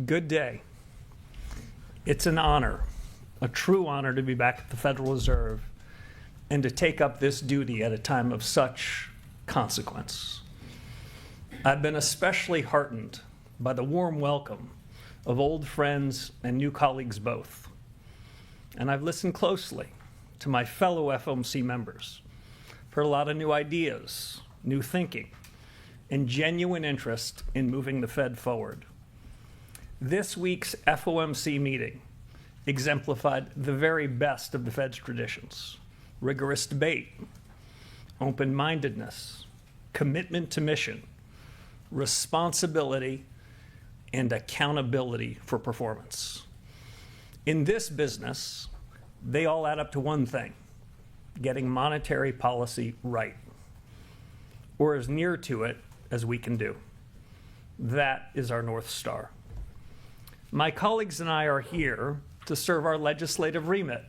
Good day. It's an honor, a true honor, to be back at the Federal Reserve and to take up this duty at a time of such consequence. I've been especially heartened by the warm welcome of old friends and new colleagues both. And I've listened closely to my fellow FOMC members, heard a lot of new ideas, new thinking, and genuine interest in moving the Fed forward. This week's FOMC meeting exemplified the very best of the Fed's traditions: rigorous debate, open-mindedness, commitment to mission, responsibility, and accountability for performance. In this business, they all add up to one thing: getting monetary policy right, or as near to it as we can do. That is our North Star. My colleagues and I are here to serve our legislative remit,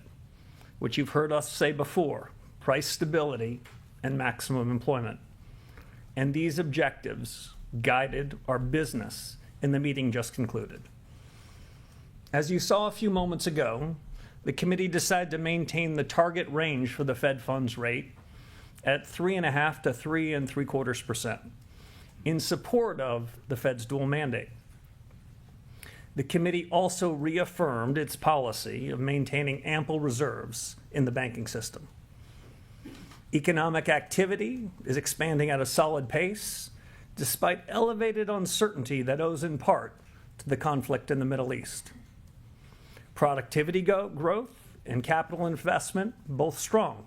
which you've heard us say before: price stability and maximum employment. And these objectives guided our business in the meeting just concluded. As you saw a few moments ago, the committee decided to maintain the target range for the Fed funds rate at 3.5% to 3.75% in support of the Fed's dual mandate. The committee also reaffirmed its policy of maintaining ample reserves in the banking system. Economic activity is expanding at a solid pace, despite elevated uncertainty that owes in part to the conflict in the Middle East. Productivity growth and capital investment both strong.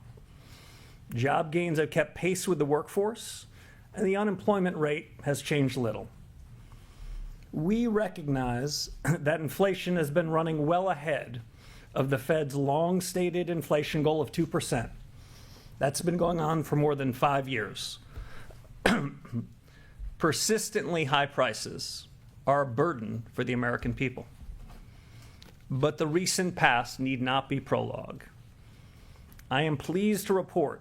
Job gains have kept pace with the workforce, and the unemployment rate has changed little. We recognize that inflation has been running well ahead of the Fed's long-stated inflation goal of 2%. That's been going on for more than 5 years. Persistently high prices are a burden for the American people. But the recent past need not be prologue. I am pleased to report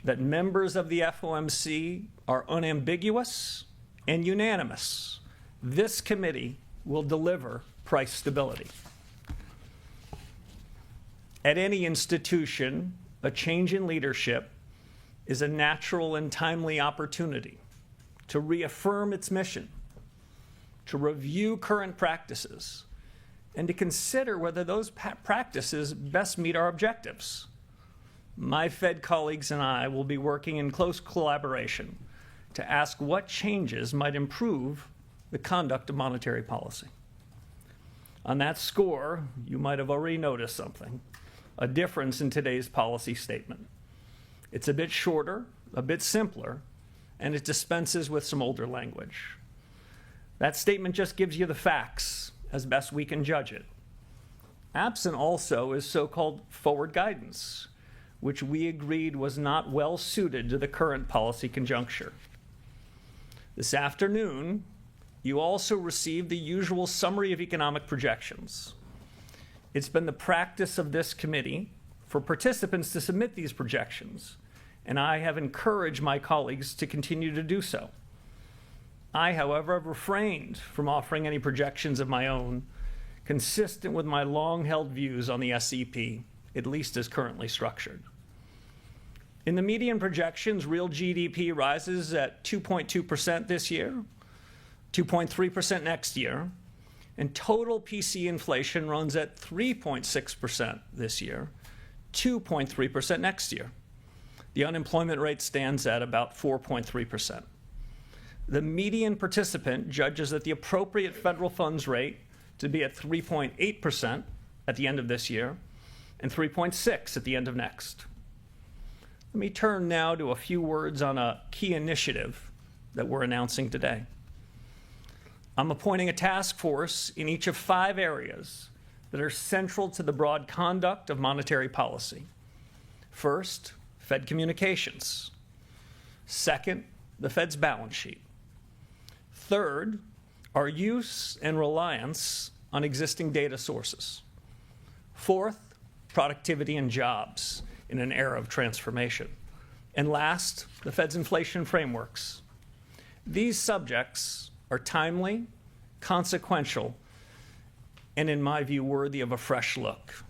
that members of the FOMC are unambiguous and unanimous. This committee will deliver price stability. At any institution, a change in leadership is a natural and timely opportunity to reaffirm its mission, to review current practices, and to consider whether those practices best meet our objectives. My Fed colleagues and I will be working in close collaboration to ask what changes might improve the conduct of monetary policy. On that score, you might have already noticed something: a difference in today's policy statement. It's a bit shorter, a bit simpler, and it dispenses with some older language. That statement just gives you the facts as best we can judge it. Absent also is so-called forward guidance, which we agreed was not well suited to the current policy conjuncture. This afternoon, you also received the usual summary of economic projections. It's been the practice of this committee for participants to submit these projections, and I have encouraged my colleagues to continue to do so. I, however, have refrained from offering any projections of my own, consistent with my long-held views on the SEP, at least as currently structured. In the median projections, real GDP rises at 2.2% this year, 2.3% next year, and total PC inflation runs at 3.6% this year, 2.3% next year. The unemployment rate stands at about 4.3%. The median participant judges that the appropriate federal funds rate to be at 3.8% at the end of this year and 3.6% at the end of next. Let me turn now to a few words on a key initiative that we're announcing today. I'm appointing a task force in each of 5 areas that are central to the broad conduct of monetary policy. First, Fed communications. Second, the Fed's balance sheet. Third, our use and reliance on existing data sources. Fourth, productivity and jobs in an era of transformation. And last, the Fed's inflation frameworks. These subjects are timely, consequential, and in my view, worthy of a fresh look.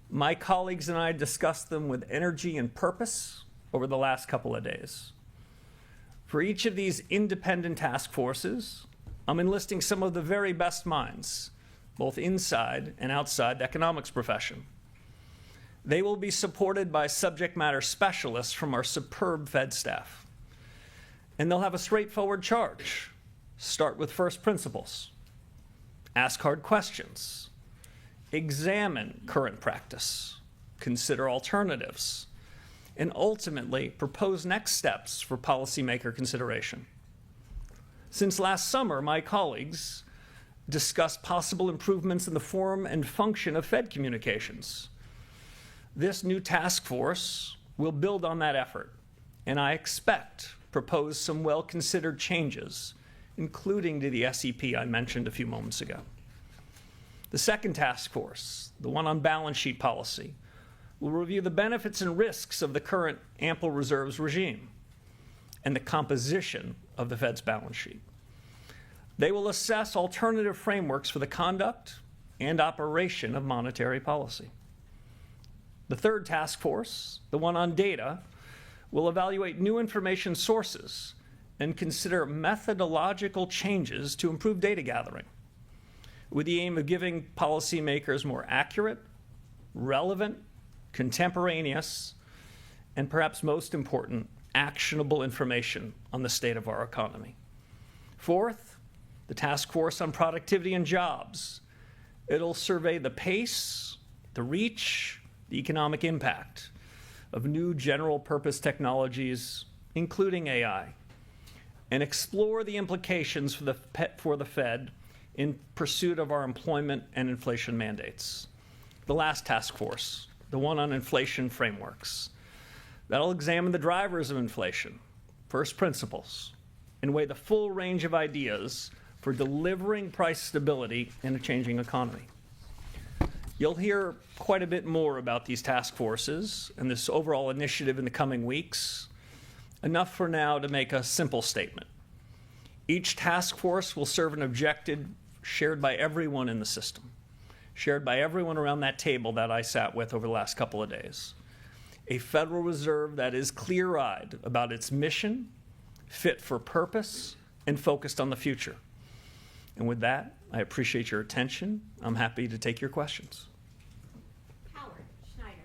My colleagues and I discussed them with energy and purpose over the last couple of days. For each of these independent task forces, I'm enlisting some of the very best minds, both inside and outside the economics profession. They will be supported by subject matter specialists from our superb Fed staff. And they'll have a straightforward charge. Start with first principles. Ask hard questions. Examine current practice. Consider alternatives. And ultimately, propose next steps for policymaker consideration. Since last summer, my colleagues discussed possible improvements in the form and function of Fed communications. This new task force will build on that effort, and I expect propose some well-considered changes, including to the SEP I mentioned a few moments ago. The second task force, the one on balance sheet policy, will review the benefits and risks of the current ample reserves regime and the composition of the Fed's balance sheet. They will assess alternative frameworks for the conduct and operation of monetary policy. The third task force, the one on data, will evaluate new information sources and consider methodological changes to improve data gathering, with the aim of giving policymakers more accurate, relevant, contemporaneous, and perhaps most important, actionable information on the state of our economy. Fourth, the task force on productivity and jobs. It'll survey the pace, the reach, the economic impact of new general purpose technologies, including AI, and explore the implications for the Fed in pursuit of our employment and inflation mandates. The last task force, the one on inflation frameworks. That'll examine the drivers of inflation, first principles, and weigh the full range of ideas for delivering price stability in a changing economy. You'll hear quite a bit more about these task forces and this overall initiative in the coming weeks. Enough for now to make a simple statement. Each task force will serve an objective shared by everyone in the system, shared by everyone around that table that I sat with over the last couple of days. A Federal Reserve that is clear-eyed about its mission, fit for purpose, and focused on the future. And with that, I appreciate your attention. I'm happy to take your questions. Howard Schneider.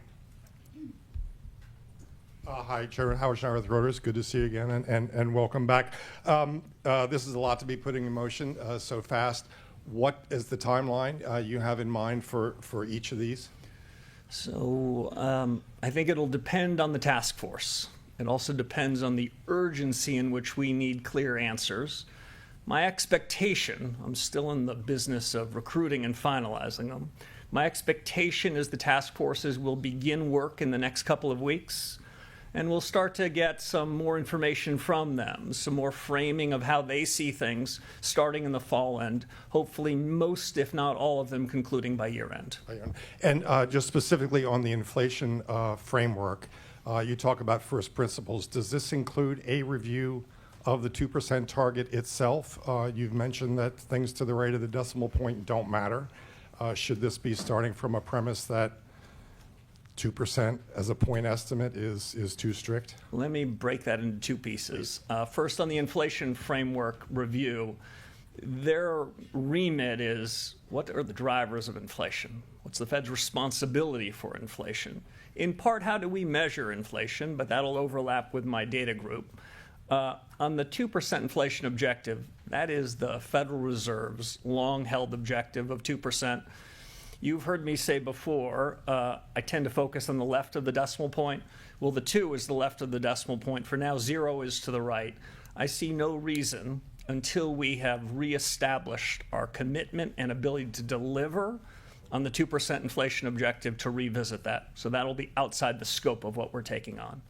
Hi, Chairman Howard Schneider with Reuters. Good to see you again, and welcome back. This is a lot to be putting in motion so fast. What is the timeline you have in mind for each of these? So I think it'll depend on the task force. It also depends on the urgency in which we need clear answers. My expectation, I'm still in the business of recruiting and finalizing them. My expectation is the task forces will begin work in the next couple of weeks, and we'll start to get some more information from them, some more framing of how they see things starting in the fall end, hopefully most, if not all of them, concluding by year end. And just specifically on the inflation framework, you talk about first principles. Does this include a review of the 2% target itself? You've mentioned that things to the right of the decimal point don't matter. Should this be starting from a premise that 2% as a point estimate is too strict? Let me break that into two pieces. First, on the inflation framework review, their remit is what are the drivers of inflation? What's the Fed's responsibility for inflation? In part, how do we measure inflation? But that'll overlap with my data group. On the 2% inflation objective, that is the Federal Reserve's long-held objective of 2%. You've heard me say before, I tend to focus on the left of the decimal point. Well, the 2 is the left of the decimal point. For now, 0 is to the right. I see no reason until we have reestablished our commitment and ability to deliver on the 2% inflation objective to revisit that. So that'll be outside the scope of what we're taking on.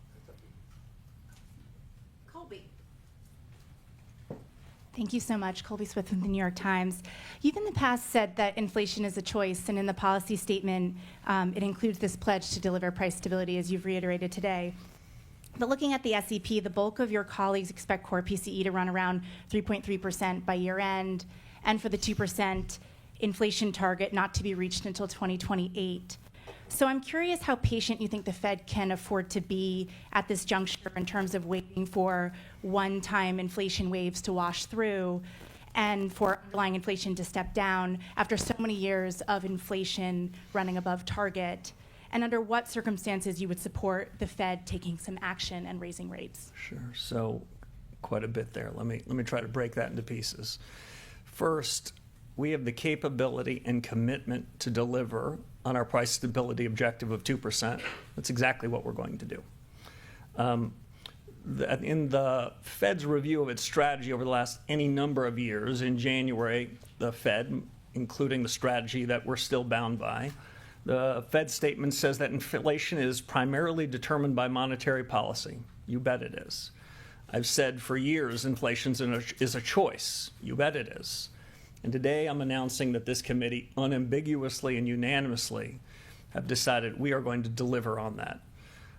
Thank you so much. Colby Smith with the New York Times. You've in the past said that inflation is a choice, and in the policy statement, it includes this pledge to deliver price stability, as you've reiterated today. But looking at the SEP, the bulk of your colleagues expect core PCE to run around 3.3% by year end, and for the 2%, inflation target not to be reached until 2028. So I'm curious how patient you think the Fed can afford to be at this juncture in terms of waiting for one-time inflation waves to wash through and for underlying inflation to step down after so many years of inflation running above target, and under what circumstances you would support the Fed taking some action and raising rates. Sure. So quite a bit there. Let me try to break that into pieces. First, we have the capability and commitment to deliver on our price stability objective of 2%. That's exactly what we're going to do. In the Fed's review of its strategy over the last any number of years, in January, the Fed, including the strategy that we're still bound by, the Fed statement says that inflation is primarily determined by monetary policy. You bet it is. I've said for years inflation is a choice. You bet it is. And today I'm announcing that this committee unambiguously and unanimously have decided we are going to deliver on that.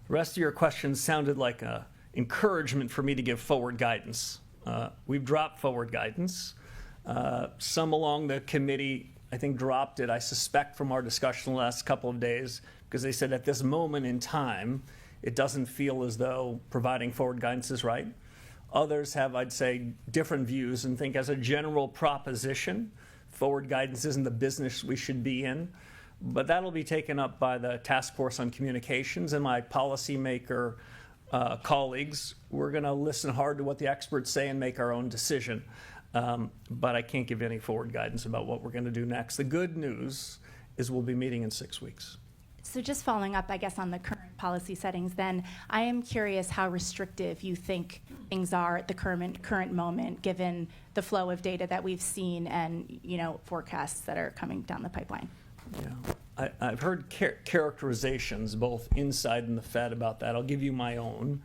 The rest of your questions sounded like an encouragement for me to give forward guidance. We've dropped forward guidance. Some along the committee, I think, dropped it, I suspect, from our discussion the last couple of days, because they said at this moment in time, it doesn't feel as though providing forward guidance is right. Others have, I'd say, different views and think as a general proposition, forward guidance isn't the business we should be in. But that'll be taken up by the Task Force on Communications and my policymaker colleagues. We're going to listen hard to what the experts say and make our own decision. But I can't give any forward guidance about what we're going to do next. The good news is we'll be meeting in 6 weeks. So just following up, I guess, on the current policy settings, then I am curious how restrictive you think things are at the current moment, given the flow of data that we've seen and forecasts that are coming down the pipeline. Yeah, I've heard characterizations both inside and the Fed about that. I'll give you my own.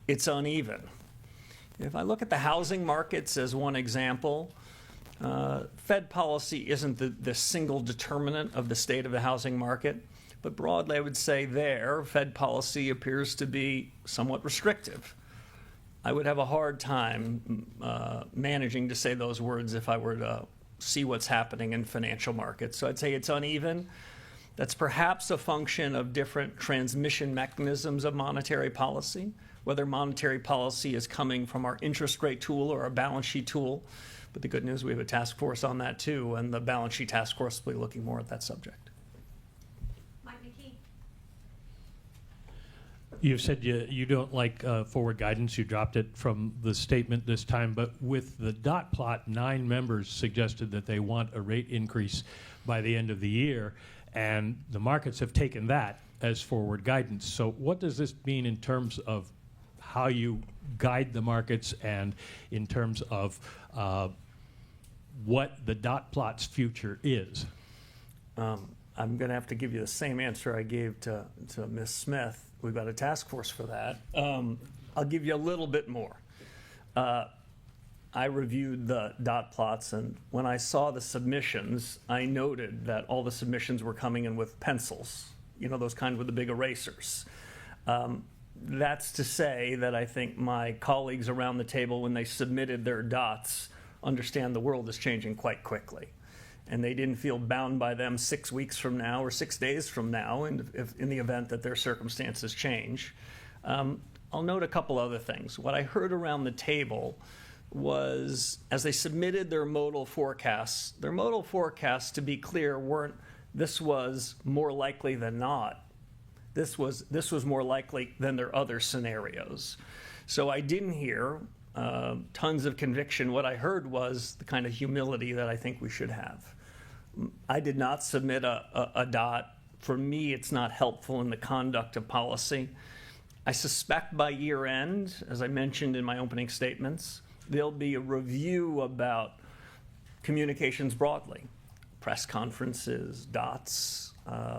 It's uneven. If I look at the housing markets as one example, Fed policy isn't the single determinant of the state of the housing market. But broadly, I would say there, Fed policy appears to be somewhat restrictive. I would have a hard time managing to say those words if I were to see what's happening in financial markets. So I'd say it's uneven. That's perhaps a function of different transmission mechanisms of monetary policy, whether monetary policy is coming from our interest rate tool or our balance sheet tool. But the good news, we have a task force on that too, and the balance sheet task force will be looking more at that subject. You've said you don't like forward guidance. You dropped it from the statement this time. But with the dot plot, 9 members suggested that they want a rate increase by the end of the year. And the markets have taken that as forward guidance. So what does this mean in terms of how you guide the markets and in terms of what the dot plot's future is? I'm going to have to give you the same answer I gave to Ms. Smith. We've got a task force for that. I'll give you a little bit more. I reviewed the dot plots, and when I saw the submissions, I noted that all the submissions were coming in with pencils, those kind with the big erasers. That's to say that I think my colleagues around the table, when they submitted their dots, understand the world is changing quite quickly. And they didn't feel bound by them 6 weeks from now or 6 days from now in the event that their circumstances change. I'll note a couple other things. What I heard around the table was, as they submitted their modal forecasts, to be clear, weren't, this was more likely than not. This was more likely than their other scenarios. So I didn't hear tons of conviction. What I heard was the kind of humility that I think we should have. I did not submit a dot. For me, it's not helpful in the conduct of policy. I suspect by year end, as I mentioned in my opening statements, there'll be a review about communications broadly, press conferences, dots,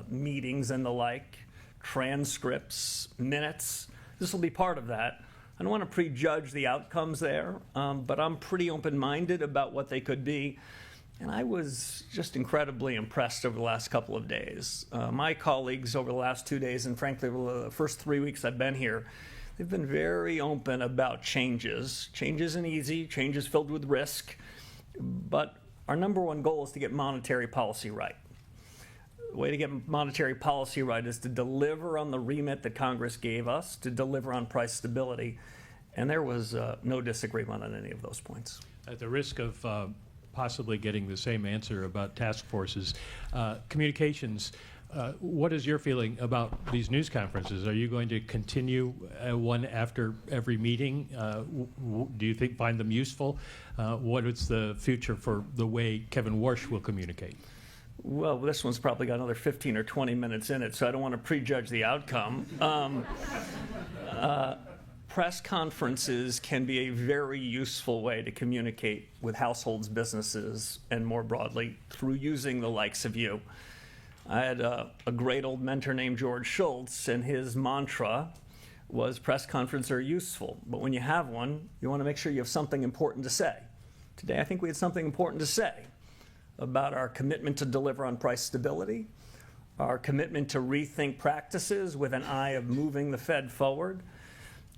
meetings and the like, transcripts, minutes. This will be part of that. I don't want to prejudge the outcomes there, but I'm pretty open-minded about what they could be. And I was just incredibly impressed over the last couple of days. My colleagues over the last 2 days, and frankly, over the first 3 weeks I've been here, they've been very open about changes. Change isn't easy. Change is filled with risk. But our number one goal is to get monetary policy right. The way to get monetary policy right is to deliver on the remit that Congress gave us, to deliver on price stability, and there was no disagreement on any of those points. At the risk of possibly getting the same answer about task forces, communications, what is your feeling about these news conferences? Are you going to continue one after every meeting? Do you find them useful? What is the future for the way Kevin Warsh will communicate? Well, this one's probably got another 15 or 20 minutes in it, so I don't want to prejudge the outcome. Press conferences can be a very useful way to communicate with households, businesses, and more broadly, through using the likes of you. I had a great old mentor named George Schultz, and his mantra was press conferences are useful, but when you have one, you want to make sure you have something important to say. Today, I think we had something important to say about our commitment to deliver on price stability, our commitment to rethink practices with an eye of moving the Fed forward,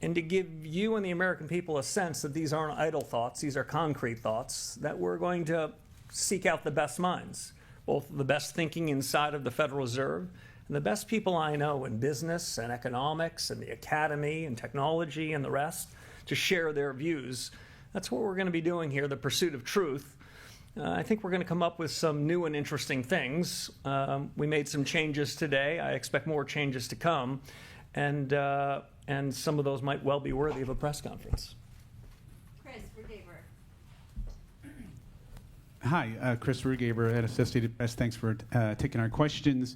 and to give you and the American people a sense that these aren't idle thoughts, these are concrete thoughts, that we're going to seek out the best minds, both the best thinking inside of the Federal Reserve and the best people I know in business and economics and the academy and technology and the rest, to share their views. That's what we're going to be doing here, the pursuit of truth. I think we're going to come up with some new and interesting things. We made some changes today. I expect more changes to come. And some of those might well be worthy of a press conference. Chris Rugaber. Hi, Chris Rugaber at Associated Press. Thanks for taking our questions.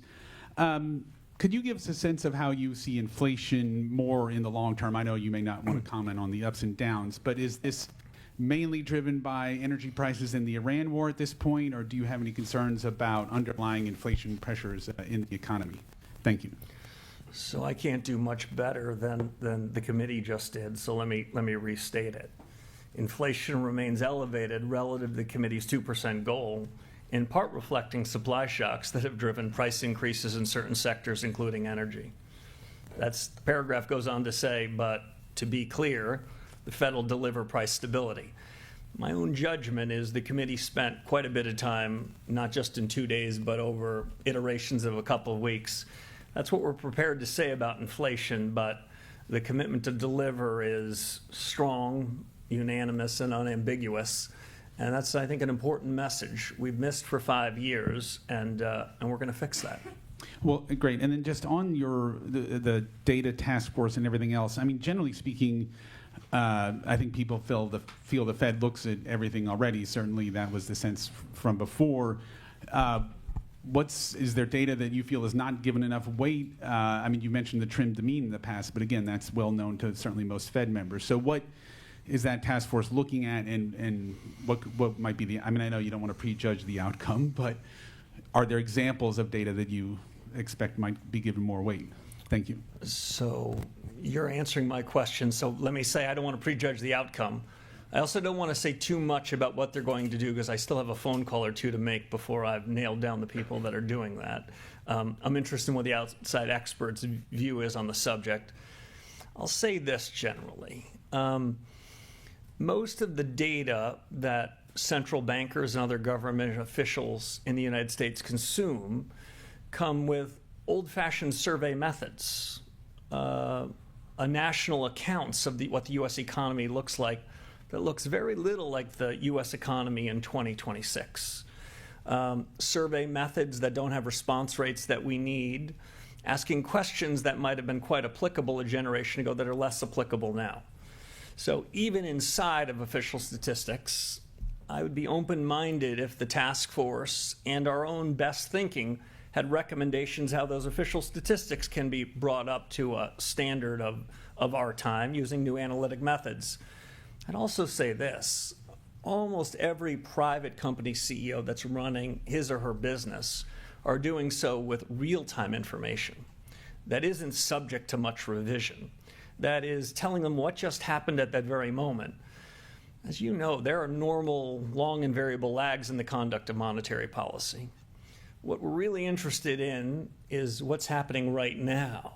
Could you give us a sense of how you see inflation more in the long term? I know you may not want to comment on the ups and downs, but is this mainly driven by energy prices in the Iran war at this point, or do you have any concerns about underlying inflation pressures in the economy? Thank you. So I can't do much better than the committee just did, so let me restate it. Inflation remains elevated relative to the committee's 2% goal, in part reflecting supply shocks that have driven price increases in certain sectors, including energy. The paragraph goes on to say, but to be clear, the Fed will deliver price stability. My own judgment is the committee spent quite a bit of time, not just in 2 days, but over iterations of a couple of weeks. That's what we're prepared to say about inflation, but the commitment to deliver is strong, unanimous, and unambiguous. And that's, I think, an important message. We've missed for 5 years, and we're going to fix that. Well, great. And then just on the data task force and everything else, I mean, generally speaking, I think people feel the Fed looks at everything already. Certainly, that was the sense from before. Is there data that you feel is not given enough weight? I mean, you mentioned the trim to mean in the past, but again, that's well known to certainly most Fed members. So what is that task force looking at, and what might be I mean, I know you don't want to prejudge the outcome, but are there examples of data that you expect might be given more weight? Thank you. So you're answering my question, so let me say I don't want to prejudge the outcome. I also don't want to say too much about what they're going to do because I still have a phone call or two to make before I've nailed down the people that are doing that. I'm interested in what the outside experts' view is on the subject. I'll say this generally. Most of the data that central bankers and other government officials in the United States consume come with old-fashioned survey methods, a national accounts of what the U.S. economy looks like that looks very little like the U.S. economy in 2026. Survey methods that don't have response rates that we need, asking questions that might have been quite applicable a generation ago that are less applicable now. So even inside of official statistics, I would be open-minded if the task force and our own best thinking had recommendations how those official statistics can be brought up to a standard of our time using new analytic methods. I'd also say this, almost every private company CEO that's running his or her business are doing so with real-time information that isn't subject to much revision, that is telling them what just happened at that very moment. As you know, there are normal, long and variable lags in the conduct of monetary policy. What we're really interested in is what's happening right now.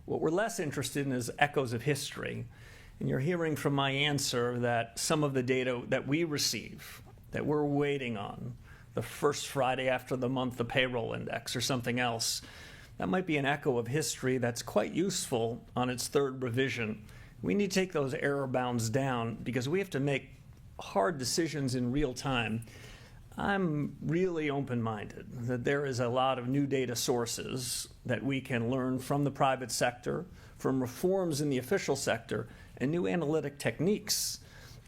What we're less interested in is echoes of history. And you're hearing from my answer that some of the data that we receive that we're waiting on, the first Friday after the month, the payroll index or something else, that might be an echo of history that's quite useful on its third revision. We need to take those error bounds down because we have to make hard decisions in real time. I'm really open-minded that there is a lot of new data sources that we can learn from the private sector, from reforms in the official sector, and new analytic techniques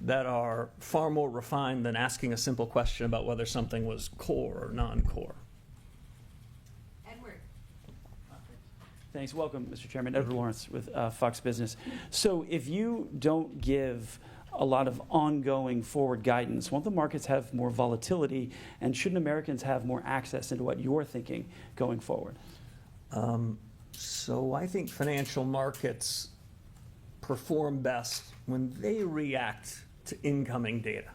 that are far more refined than asking a simple question about whether something was core or non-core. Edward. Thanks. Welcome, Mr. Chairman. Edward Lawrence with Fox Business. So if you don't give a lot of ongoing forward guidance, won't the markets have more volatility, and shouldn't Americans have more access into what you're thinking going forward? So I think financial markets perform best when they react to incoming data.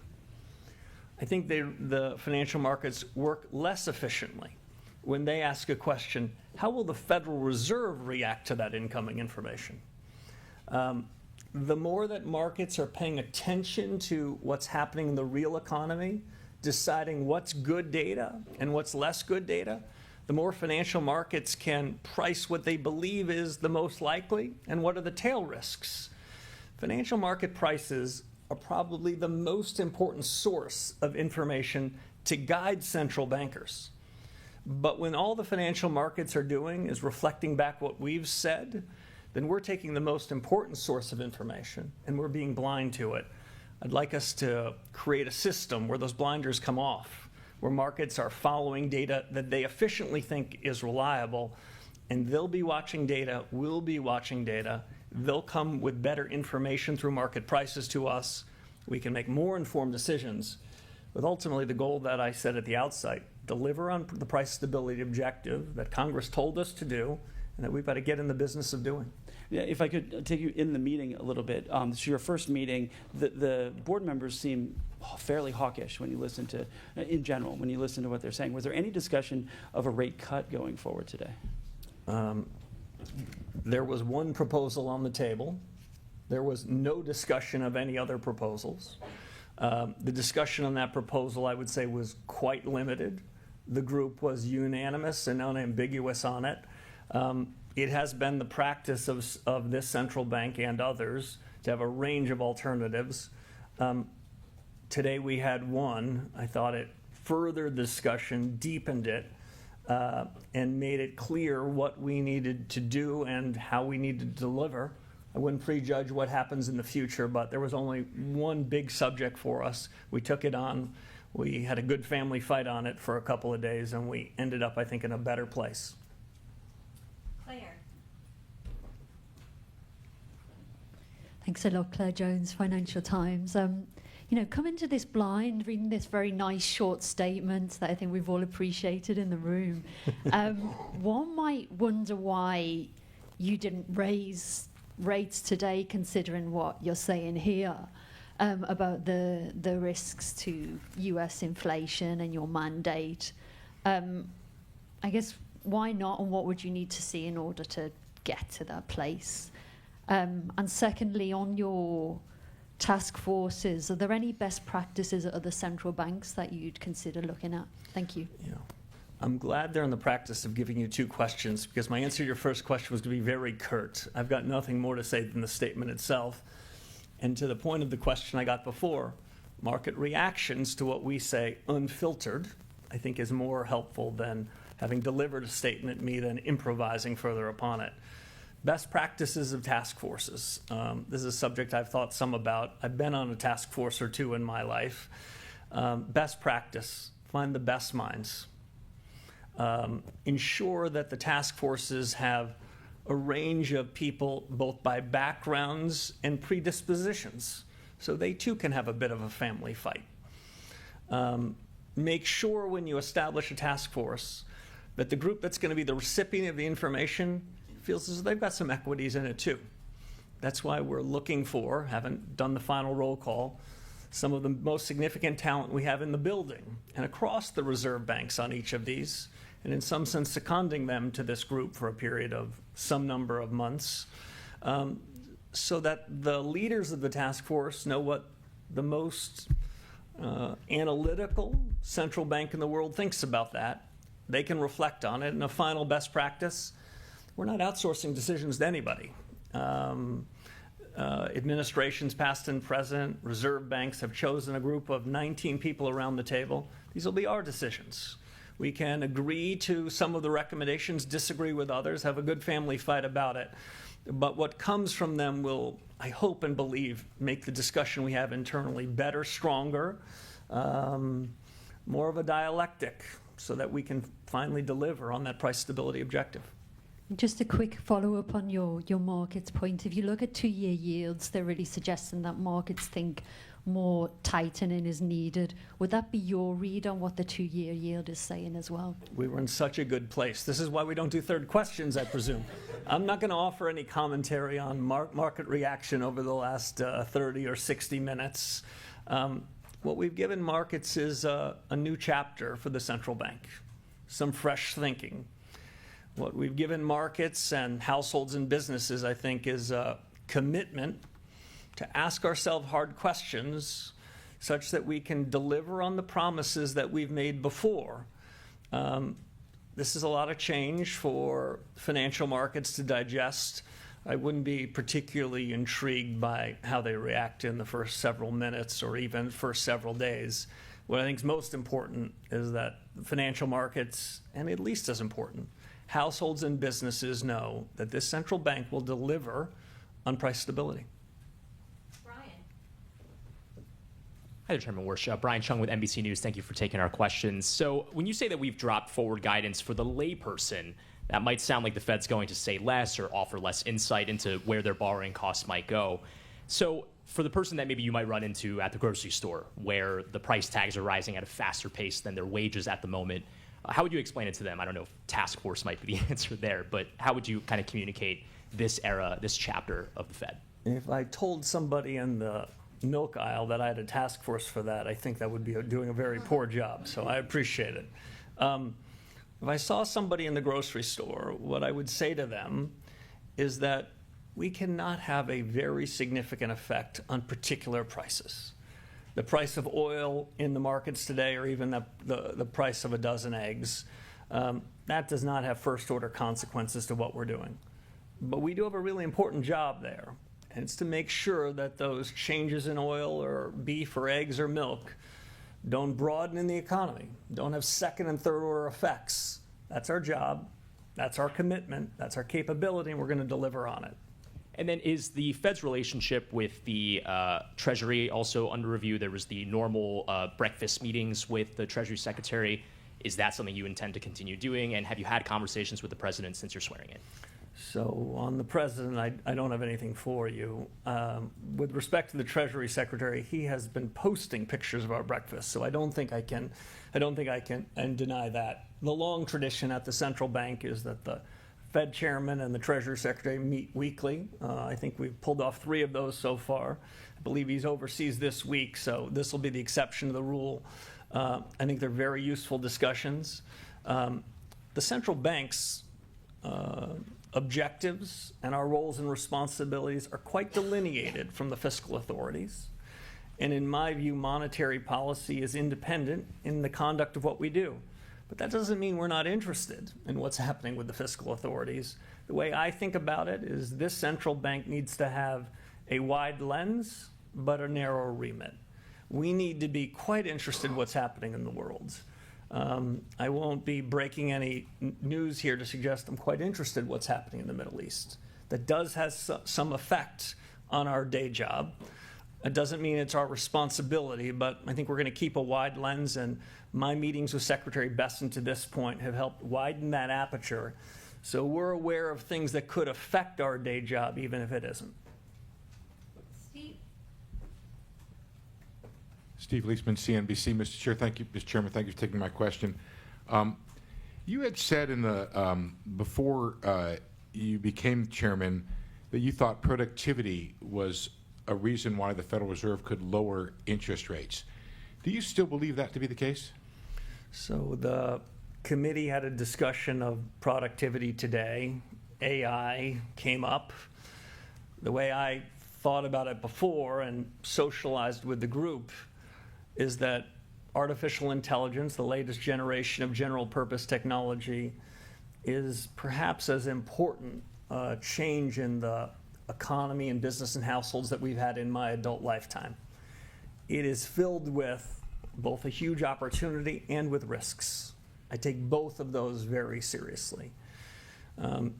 I think the financial markets work less efficiently when they ask a question, how will the Federal Reserve react to that incoming information? The more that markets are paying attention to what's happening in the real economy, deciding what's good data and what's less good data, the more financial markets can price what they believe is the most likely and what are the tail risks. Financial market prices are probably the most important source of information to guide central bankers. But when all the financial markets are doing is reflecting back what we've said, then we're taking the most important source of information and we're being blind to it. I'd like us to create a system where those blinders come off, where markets are following data that they efficiently think is reliable, and they'll be watching data, we'll be watching data. They'll come with better information through market prices to us. We can make more informed decisions with ultimately the goal that I said at the outset, deliver on the price stability objective that Congress told us to do and that we've got to get in the business of doing. Yeah, if I could take you in the meeting a little bit. This is your first meeting. The board members seem fairly hawkish when you listen to, in general, when you listen to what they're saying. Was there any discussion of a rate cut going forward today? There was one proposal on the table. There was no discussion of any other proposals. The discussion on that proposal, I would say, was quite limited. The group was unanimous and unambiguous on it. It has been the practice of this central bank and others to have a range of alternatives. Today we had one. I thought it furthered the discussion, deepened it, and made it clear what we needed to do and how we needed to deliver. I wouldn't prejudge what happens in the future, but there was only one big subject for us. We took it on. We had a good family fight on it for a couple of days, and we ended up, I think, in a better place. Claire. Thanks a lot, Claire Jones, Financial Times. Coming to this blind, reading this very nice short statement that I think we've all appreciated in the room, one might wonder why you didn't raise rates today, considering what you're saying here about the risks to US inflation and your mandate. I guess, why not, and what would you need to see in order to get to that place? And secondly, on your task forces, are there any best practices at other central banks that you'd consider looking at? Thank you. Yeah. I'm glad they're in the practice of giving you two questions, because my answer to your first question was going to be very curt. I've got nothing more to say than the statement itself. And to the point of the question I got before, market reactions to what we say unfiltered, I think is more helpful than having delivered a statement, me then improvising further upon it. Best practices of task forces. This is a subject I've thought some about. I've been on a task force or two in my life. Best practice, find the best minds. Ensure that the task forces have a range of people, both by backgrounds and predispositions, so they too can have a bit of a family fight. Make sure when you establish a task force that the group that's going to be the recipient of the information feels as though they've got some equities in it too. That's why we're looking for, haven't done the final roll call, some of the most significant talent we have in the building and across the reserve banks on each of these, and in some sense seconding them to this group for a period of some number of months, so that the leaders of the task force know what the most analytical central bank in the world thinks about that. They can reflect on it. And a final best practice, we're not outsourcing decisions to anybody. Administrations past and present, reserve banks have chosen a group of 19 people around the table. These will be our decisions. We can agree to some of the recommendations, disagree with others, have a good family fight about it. But what comes from them will, I hope and believe, make the discussion we have internally better, stronger, more of a dialectic, so that we can finally deliver on that price stability objective. Just a quick follow-up on your markets point. If you look at 2-year yields, they're really suggesting that markets think more tightening is needed. Would that be your read on what the 2-year yield is saying as well? We were in such a good place. This is why we don't do third questions, I presume. I'm not going to offer any commentary on market reaction over the last 30 or 60 minutes. What we've given markets is a new chapter for the central bank, some fresh thinking. What we've given markets and households and businesses, I think, is a commitment to ask ourselves hard questions such that we can deliver on the promises that we've made before. This is a lot of change for financial markets to digest. I wouldn't be particularly intrigued by how they react in the first several minutes or even first several days. What I think is most important is that financial markets, and at least as important, households and businesses know that this central bank will deliver on price stability. Brian. Hi there, Chairman Warsh. Brian Chung with NBC News. Thank you for taking our questions. So when you say that we've dropped forward guidance for the layperson, that might sound like the Fed's going to say less or offer less insight into where their borrowing costs might go. So for the person that maybe you might run into at the grocery store, where the price tags are rising at a faster pace than their wages at the moment, how would you explain it to them? I don't know if task force might be the answer there, but how would you kind of communicate this era, this chapter of the Fed? If I told somebody in the milk aisle that I had a task force for that, I think that would be doing a very poor job, so I appreciate it. If I saw somebody in the grocery store, what I would say to them is that we cannot have a very significant effect on particular prices. The price of oil in the markets today, or even the price of a dozen eggs, that does not have first-order consequences to what we're doing. But we do have a really important job there, and it's to make sure that those changes in oil or beef or eggs or milk don't broaden in the economy, don't have second and third-order effects. That's our job, that's our commitment, that's our capability, and we're going to deliver on it. And then is the Fed's relationship with the Treasury also under review? There was the normal breakfast meetings with the Treasury Secretary. Is that something you intend to continue doing? And have you had conversations with the President since you're swearing in? So on the President, I don't have anything for you. With respect to the Treasury Secretary, he has been posting pictures of our breakfast, so I don't think I can deny that. The long tradition at the central bank is that the Fed chairman and the Treasury Secretary meet weekly. I think we've pulled off 3 of those so far. I believe he's overseas this week, so this will be the exception to the rule. I think they're very useful discussions. The central bank's objectives and our roles and responsibilities are quite delineated from the fiscal authorities. And in my view, monetary policy is independent in the conduct of what we do. But that doesn't mean we're not interested in what's happening with the fiscal authorities. The way I think about it is this central bank needs to have a wide lens, but a narrow remit. We need to be quite interested in what's happening in the world. I won't be breaking any news here to suggest I'm quite interested in what's happening in the Middle East. That does have some effect on our day job. It doesn't mean it's our responsibility, but I think we're going to keep a wide lens, and my meetings with Secretary Besson to this point have helped widen that aperture. So we're aware of things that could affect our day job, even if it isn't. Steve. Steve Leisman, CNBC. Mr. Chair, thank you. Mr. Chairman, thank you for taking my question. You had said in the before you became chairman that you thought productivity was a reason why the Federal Reserve could lower interest rates. Do you still believe that to be the case? So the committee had a discussion of productivity today. AI came up. The way I thought about it before and socialized with the group is that artificial intelligence, the latest generation of general purpose technology, is perhaps as important a change in the economy and business and households that we've had in my adult lifetime. It is filled with both a huge opportunity and with risks. I take both of those very seriously.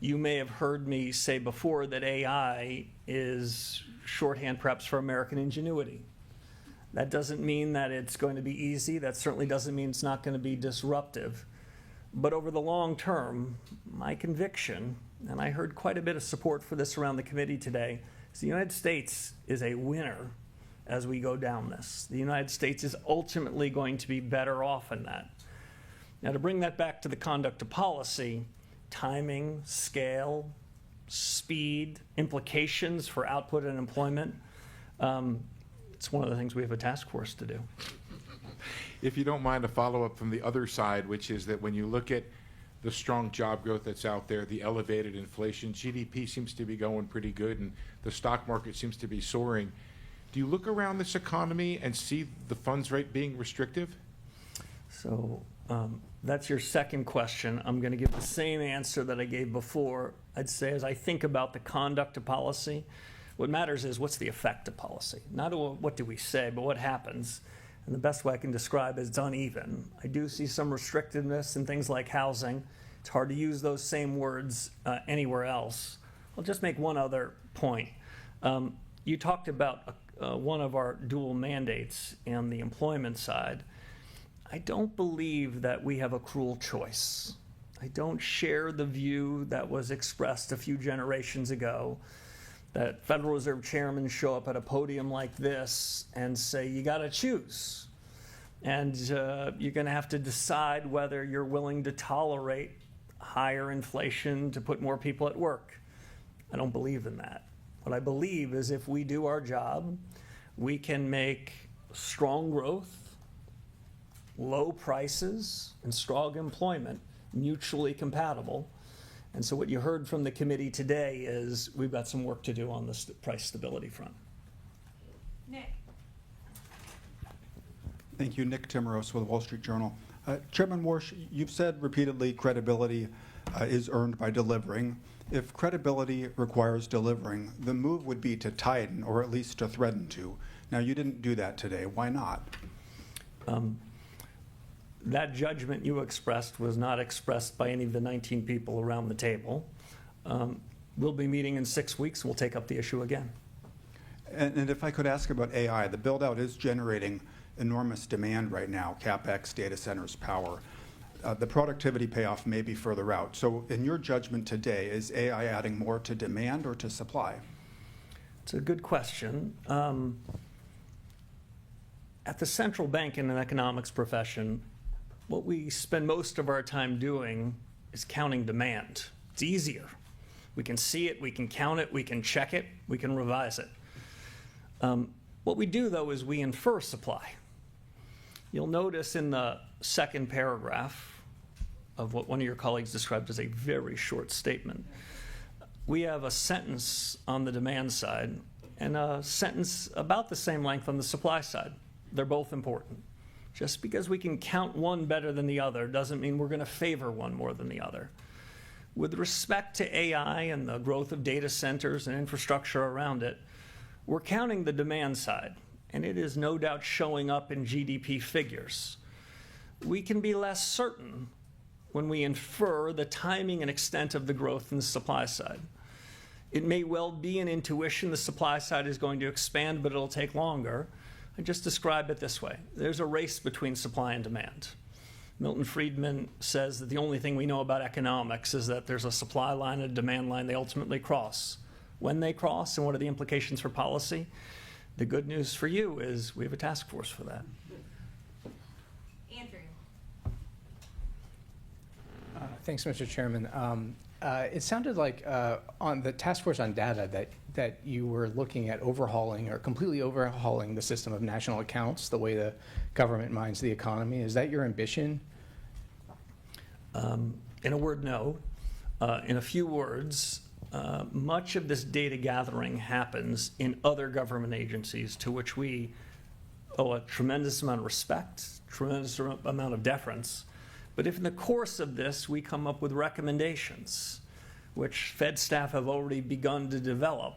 You may have heard me say before that AI is shorthand perhaps for American ingenuity. That doesn't mean that it's going to be easy. That certainly doesn't mean it's not going to be disruptive. But over the long term, my conviction, and I heard quite a bit of support for this around the committee today, is the United States is a winner as we go down this. The United States is ultimately going to be better off in that. Now, to bring that back to the conduct of policy, timing, scale, speed, implications for output and employment, it's one of the things we have a task force to do. If you don't mind, a follow-up from the other side, which is that when you look at the strong job growth that's out there, the elevated inflation, GDP seems to be going pretty good, and the stock market seems to be soaring. Do you look around this economy and see the funds rate being restrictive? So that's your second question. I'm going to give the same answer that I gave before. I'd say as I think about the conduct of policy, what matters is what's the effect of policy. Not what do we say, but what happens. And the best way I can describe it is it's uneven. I do see some restrictiveness in things like housing. It's hard to use those same words anywhere else. I'll just make one other point. You talked about one of our dual mandates on the employment side. I don't believe that we have a cruel choice. I don't share the view that was expressed a few generations ago that Federal Reserve chairmen show up at a podium like this and say, you got to choose. And you're going to have to decide whether you're willing to tolerate higher inflation to put more people at work. I don't believe in that. What I believe is if we do our job, we can make strong growth, low prices, and strong employment mutually compatible. And so what you heard from the committee today is we've got some work to do on the price stability front. Nick. Thank you. Nick Timmeros with Wall Street Journal. Chairman Warsh, you've said repeatedly credibility is earned by delivering. If credibility requires delivering, the move would be to tighten or at least to threaten to. Now, you didn't do that today. Why not? That judgment you expressed was not expressed by any of the 19 people around the table. We'll be meeting in 6 weeks. We'll take up the issue again. And if I could ask about AI, the build-out is generating enormous demand right now, CapEx, data centers, power. The productivity payoff may be further out. So in your judgment today, is AI adding more to demand or to supply? It's a good question. At the central bank in an economics profession, what we spend most of our time doing is counting demand. It's easier. We can see it, we can count it, we can check it, we can revise it. What we do, though, is we infer supply. You'll notice in the second paragraph of what one of your colleagues described as a very short statement, we have a sentence on the demand side and a sentence about the same length on the supply side. They're both important. Just because we can count one better than the other doesn't mean we're going to favor one more than the other. With respect to AI and the growth of data centers and infrastructure around it, we're counting the demand side, and it is no doubt showing up in GDP figures. We can be less certain when we infer the timing and extent of the growth in the supply side. It may well be an intuition the supply side is going to expand, but it'll take longer. I just describe it this way. There's a race between supply and demand. Milton Friedman says that the only thing we know about economics is that there's a supply line and a demand line they ultimately cross. When they cross and what are the implications for policy? The good news for you is we have a task force for that. Andrew. Thanks, Mr. Chairman. It sounded like on the task force on data that you were looking at overhauling or completely overhauling the system of national accounts, the way the government mines the economy. Is that your ambition? In a word, no. In a few words, much of this data gathering happens in other government agencies to which we owe a tremendous amount of respect, tremendous amount of deference. But if in the course of this we come up with recommendations, which Fed staff have already begun to develop,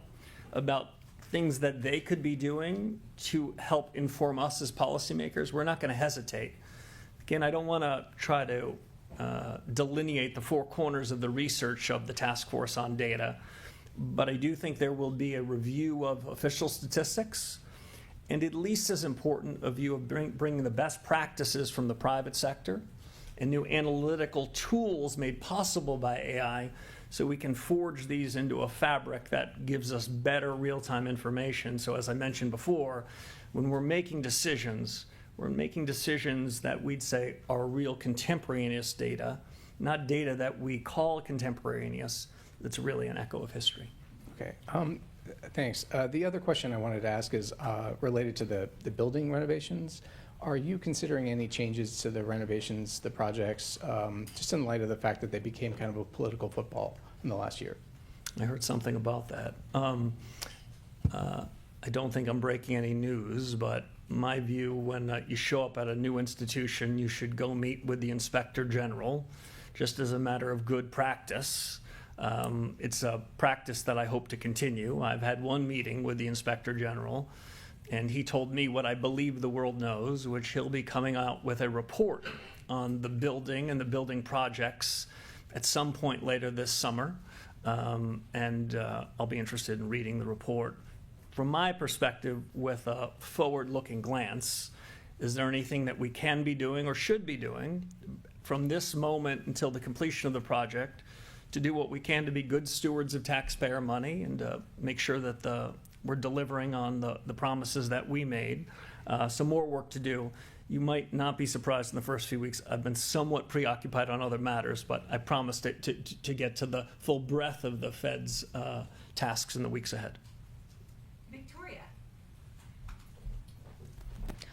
about things that they could be doing to help inform us as policymakers, we're not going to hesitate. Again, I don't want to try to delineate the four corners of the research of the task force on data, but I do think there will be a review of official statistics, and at least as important, a view of bringing the best practices from the private sector and new analytical tools made possible by AI, so we can forge these into a fabric that gives us better real-time information. So as I mentioned before, when we're making decisions that we'd say are real contemporaneous data, not data that we call contemporaneous, that's really an echo of history. Okay, thanks. The other question I wanted to ask is related to the building renovations. Are you considering any changes to the renovations, the projects, just in light of the fact that they became kind of a political football in the last year? I heard something about that. I don't think I'm breaking any news, but my view, when you show up at a new institution, you should go meet with the Inspector General, just as a matter of good practice. It's a practice that I hope to continue. I've had one meeting with the Inspector General, and he told me what I believe the world knows, which he'll be coming out with a report on the building and the building projects at some point later this summer. I'll be interested in reading the report. From my perspective, with a forward-looking glance, is there anything that we can be doing or should be doing from this moment until the completion of the project to do what we can to be good stewards of taxpayer money and make sure that we're delivering on the promises that we made? Some more work to do. You might not be surprised in the first few weeks. I've been somewhat preoccupied on other matters, but I promised to get to the full breadth of the Fed's tasks in the weeks ahead. Victoria.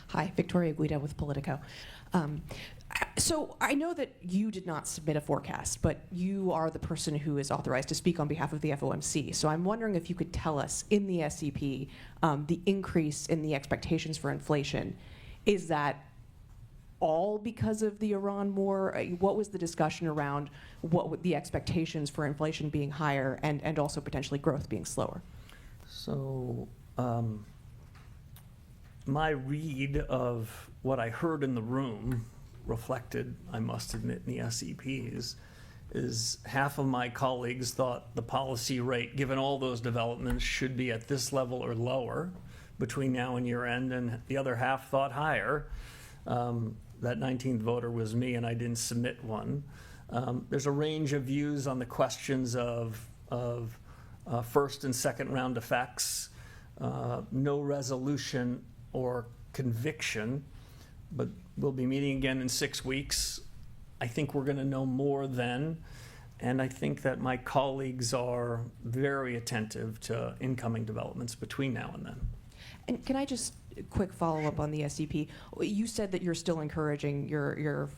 Hi, Victoria Guida with Politico. So I know that you did not submit a forecast, but you are the person who is authorized to speak on behalf of the FOMC. So I'm wondering if you could tell us in the SEP, the increase in the expectations for inflation, is that all because of the Iran war? What was the discussion around what the expectations for inflation being higher and also potentially growth being slower? So my read of what I heard in the room reflected, I must admit, in the SEPs, is half of my colleagues thought the policy rate, given all those developments, should be at this level or lower between now and year end, and the other half thought higher. That 19th voter was me, and I didn't submit one. There's a range of views on the questions of first and second round effects, no resolution or conviction, but we'll be meeting again in 6 weeks. I think we're going to know more then, and I think that my colleagues are very attentive to incoming developments between now and then. And can I just quick follow up on the SEP? You said that you're still encouraging your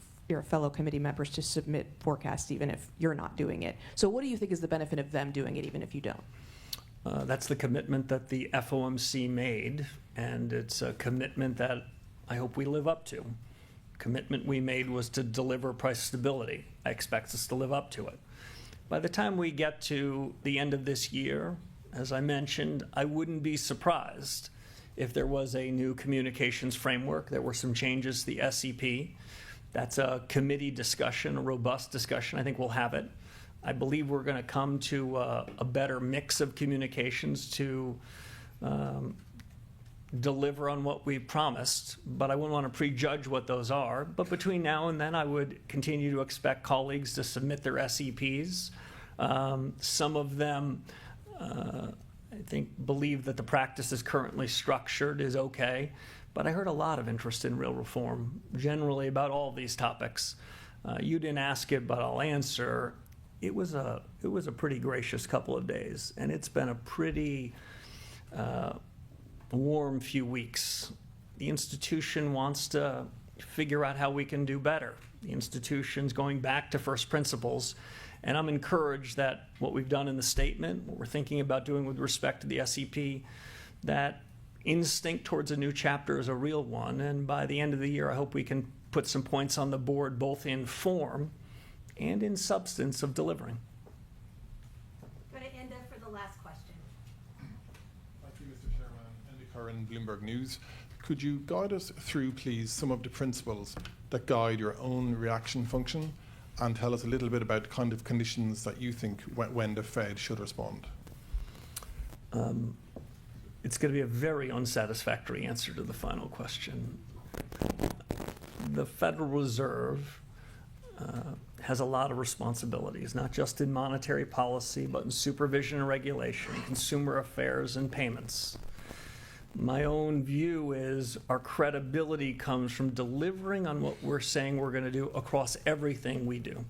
fellow committee members to submit forecasts even if you're not doing it. So what do you think is the benefit of them doing it even if you don't? That's the commitment that the FOMC made, and it's a commitment that I hope we live up to. Commitment we made was to deliver price stability. I expect us to live up to it. By the time we get to the end of this year, as I mentioned, I wouldn't be surprised if there was a new communications framework. There were some changes to the SEP. That's a committee discussion, a robust discussion. I think we'll have it. I believe we're going to come to a better mix of communications to deliver on what we promised, but I wouldn't want to prejudge what those are. But between now and then, I would continue to expect colleagues to submit their SEPs. Some of them, I think, believe that the practice is currently structured is okay, but I heard a lot of interest in real reform, generally about all these topics. You didn't ask it, but I'll answer. It was a pretty gracious couple of days, and it's been a pretty warm few weeks. The institution wants to figure out how we can do better. The institution's going back to first principles, and I'm encouraged that what we've done in the statement, what we're thinking about doing with respect to the SEP, that instinct towards a new chapter is a real one, and by the end of the year, I hope we can put some points on the board, both in form and in substance of delivering. Go to Enda for the last question. Thank you, Mr. Chairman. Andy Curran, Bloomberg News. Could you guide us through, please, some of the principles that guide your own reaction function, and tell us a little bit about the kind of conditions that you think when the Fed should respond? It's going to be a very unsatisfactory answer to the final question. The Federal Reserve has a lot of responsibilities, not just in monetary policy, but in supervision and regulation, consumer affairs, and payments. My own view is our credibility comes from delivering on what we're saying we're going to do across everything we do.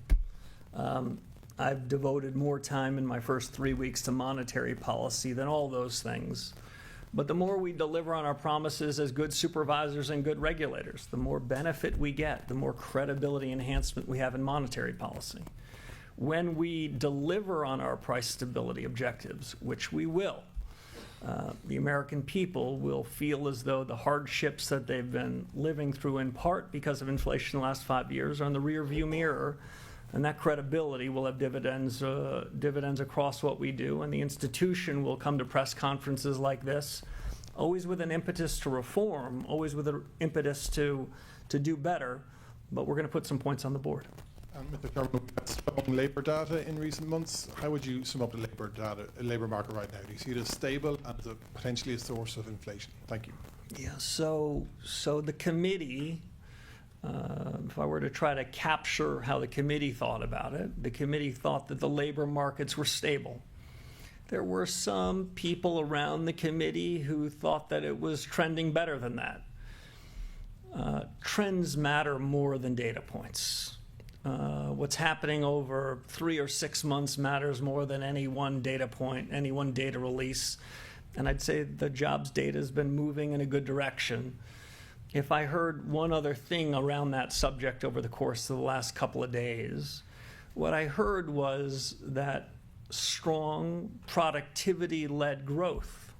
I've devoted more time in my first 3 weeks to monetary policy than all those things. But the more we deliver on our promises as good supervisors and good regulators, the more benefit we get, the more credibility enhancement we have in monetary policy. When we deliver on our price stability objectives, which we will, the American people will feel as though the hardships that they've been living through, in part because of inflation in the last 5 years, are in the rearview mirror, and that credibility will have dividends across what we do, and the institution will come to press conferences like this, always with an impetus to reform, always with an impetus to do better, but we're going to put some points on the board. Mr. Chairman, we've had strong labour data in recent months. How would you sum up the labour market right now? Do you see it as stable and as potentially a source of inflation? Thank you. Yeah, so the committee, if I were to try to capture how the committee thought about it, the committee thought that the labor markets were stable. There were some people around the committee who thought that it was trending better than that. Trends matter more than data points. What's happening over 3 or 6 months matters more than any one data point, any one data release. And I'd say the jobs data has been moving in a good direction. If I heard one other thing around that subject over the course of the last couple of days, what I heard was that strong productivity-led growth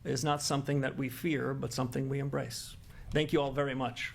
is not something that we fear, but something we embrace. Thank you all very much.